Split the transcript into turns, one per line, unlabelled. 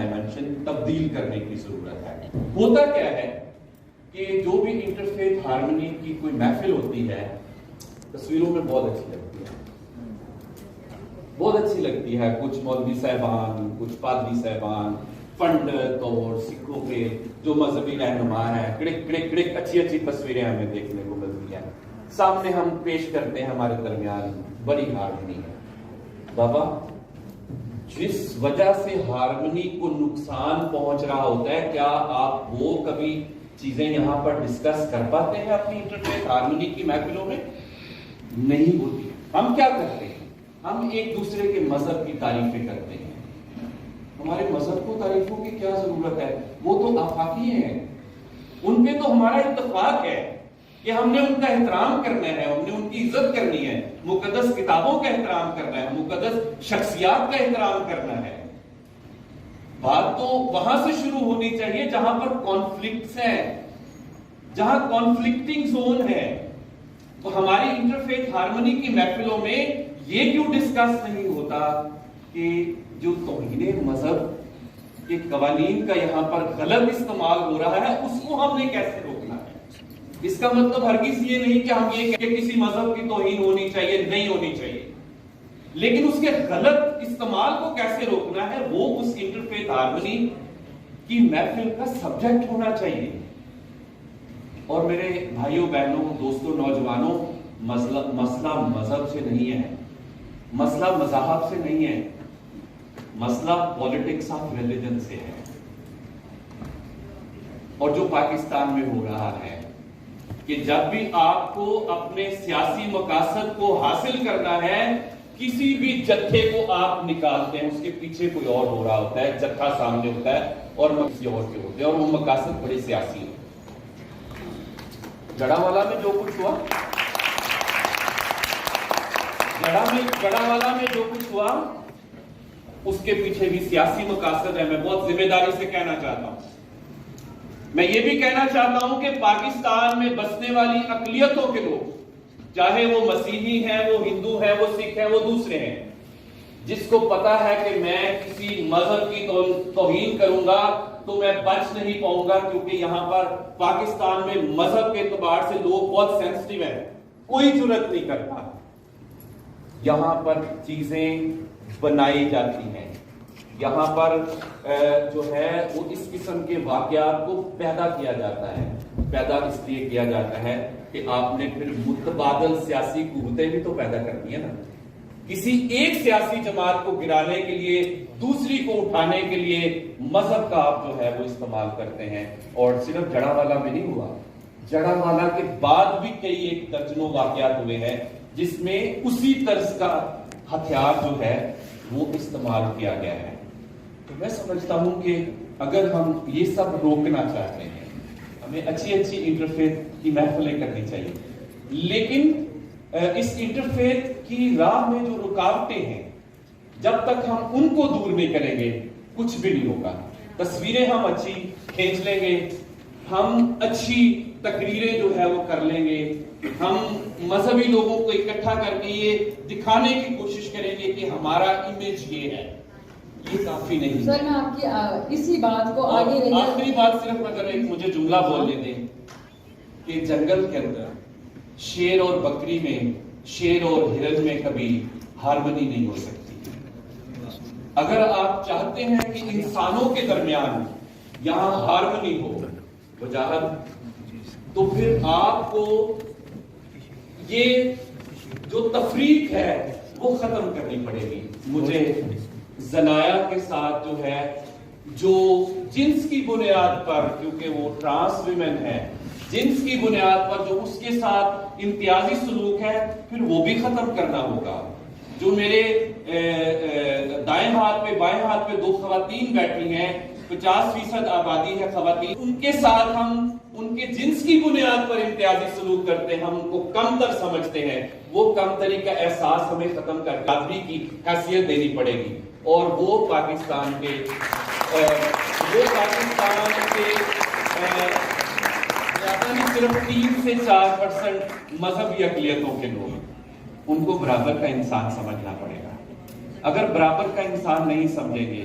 Dimension تبدیل کرنے کی ضرورت ہے. ہوتا کیا ہے کہ جو بھی انٹرفیتھ ہارمنی کی کوئی محفل ہوتی ہے تصویروں میں بہت اچھی لگتی ہے، بہت اچھی لگتی ہے. کچھ مولوی صاحبان، کچھ پادری صاحبان، پنڈت اور سکھوں کے جو مذہبی رہنما ہیں، کڑک کڑک کڑک اچھی اچھی تصویریں ہمیں دیکھنے کو ملتی ہیں. سامنے ہم پیش کرتے ہیں ہمارے درمیان بڑی ہارمنی ہے. بابا جس وجہ سے ہارمنی کو نقصان پہنچ رہا ہوتا ہے، کیا آپ وہ کبھی چیزیں یہاں پر ڈسکس کر پاتے ہیں اپنی انٹرفیتھ ہارمنی کی محفلوں میں؟ نہیں ہوتی. ہم کیا کرتے ہیں؟ ہم ایک دوسرے کے مذہب کی تعریفیں کرتے ہیں. ہمارے مذہب کو تعریفوں کی کیا ضرورت ہے؟ وہ تو آفاقی ہیں، ان پہ تو ہمارا اتفاق ہے کہ ہم نے ان کا احترام کرنا ہے، ہم نے ان کی عزت کرنی ہے، مقدس کتابوں کا احترام کرنا ہے، مقدس شخصیات کا احترام کرنا ہے. بات تو وہاں سے شروع ہونی چاہیے جہاں پر کانفلکٹس ہیں، جہاں کانفلکٹنگ زون ہے. تو ہماری انٹرفیتھ ہارمنی کی محفلوں میں یہ کیوں ڈسکس نہیں ہوتا کہ جو توہین مذہب کے قوانین کا یہاں پر غلط استعمال ہو رہا ہے اس کو ہم نے کیسے روکنا ہے؟ اس کا مطلب ہرگز یہ نہیں کہ ہم یہ کہ کسی مذہب کی توہین ہونی چاہیے، نہیں ہونی چاہیے، لیکن اس کے غلط استعمال کو کیسے روکنا ہے وہ اس انٹرفیتھ ہارمنی کی محفل کا سبجیکٹ ہونا چاہیے. اور میرے بھائیوں بہنوں دوستوں نوجوانوں، مسئلہ مذہب سے نہیں ہے، مسئلہ مذاہب سے نہیں ہے، مسئلہ پولیٹکس آف ریلیجن سے ہے. اور جو پاکستان میں ہو رہا ہے کہ جب بھی آپ کو اپنے سیاسی مقاصد کو حاصل کرنا ہے کسی بھی جتھے کو آپ نکالتے ہیں، اس کے پیچھے کوئی اور ہو رہا ہوتا ہے، جتھا سامنے ہوتا ہے اور کسی اور کے ہوتے ہیں، اور وہ مقاصد بڑے سیاسی ہوتے ہیں. جڑاوالا میں جو کچھ ہوا، جڑاوالا میں جو کچھ ہوا اس کے پیچھے بھی سیاسی مقاصد ہے. میں بہت ذمہ داری سے کہنا چاہتا ہوں، میں یہ بھی کہنا چاہتا ہوں کہ پاکستان میں بسنے والی اقلیتوں کے لوگ، چاہے وہ مسیحی ہیں، وہ ہندو ہیں، وہ سکھ ہیں، وہ دوسرے ہیں، جس کو پتا ہے کہ میں کسی مذہب کی توہین کروں گا تو میں بچ نہیں پاؤں گا، کیونکہ یہاں پر پاکستان میں مذہب کے اعتبار سے لوگ بہت سینسٹیو ہیں، کوئی جرات نہیں کرتا. یہاں پر چیزیں بنائی جاتی ہیں، یہاں پر جو ہے وہ اس قسم کے واقعات کو پیدا کیا جاتا ہے. پیدا اس لیے کیا جاتا ہے کہ آپ نے پھر متبادل سیاسی قوتیں بھی تو پیدا کرنی ہے نا. کسی ایک سیاسی جماعت کو گرانے کے لیے دوسری کو اٹھانے کے لیے مذہب کا آپ جو ہے وہ استعمال کرتے ہیں. اور صرف جڑاوالا میں نہیں ہوا، جڑاوالا کے بعد بھی کئی ایک درجنوں واقعات ہوئے ہیں جس میں اسی طرز کا ہتھیار جو ہے وہ استعمال کیا گیا ہے. تو میں سمجھتا ہوں کہ اگر ہم یہ سب روکنا چاہتے ہیں ہمیں اچھی اچھی انٹرفیتھ کی محفلیں کرنی چاہیے، لیکن اس انٹرفیتھ کی راہ میں جو رکاوٹیں ہیں جب تک ہم ان کو دور نہیں کریں گے کچھ بھی نہیں ہوگا. تصویریں ہم اچھی کھینچ لیں گے، ہم اچھی تقریریں جو ہے وہ کر لیں گے، ہم مذہبی لوگوں کو اکٹھا کر کے یہ دکھانے کی کوشش کریں گے کہ ہمارا امیج یہ ہے، یہ کافی نہیں.
سر میں آپ کی اسی بات کو آگے لے
آخری بات صرف اگر ایک مجھے جملہ بولنے دیں کہ جنگل کے اندر شیر اور بکری میں، شیر اور ہرن میں کبھی ہارمنی نہیں ہو سکتی. اگر آپ چاہتے ہیں کہ انسانوں کے درمیان یہاں ہارمنی ہو وجاہت، تو پھر آپ کو یہ جو تفریق ہے وہ ختم کرنی پڑے گی. مجھے زنایا کے ساتھ جو ہے جو جنس کی بنیاد پر، کیونکہ وہ ٹرانس ویمن ہے، جنس کی بنیاد پر جو اس کے ساتھ امتیازی سلوک ہے پھر وہ بھی ختم کرنا ہوگا. جو میرے دائیں ہاتھ پہ بائیں ہاتھ پہ دو خواتین بیٹھی ہیں، 50% آبادی ہے خواتین، ان کے ساتھ ہم ان کے جنس کی بنیاد پر امتیازی سلوک کرتے ہیں، ہم ان کو کم تر سمجھتے ہیں. وہ کم تری کا احساس ہمیں ختم کر کے آدمی کی حیثیت دینی پڑے گی. اور وہ پاکستان کے صرف 3 سے 4% مذہبی اقلیتوں کے لوگ، ان کو برابر کا انسان سمجھنا پڑے گا. اگر برابر کا انسان نہیں سمجھیں گے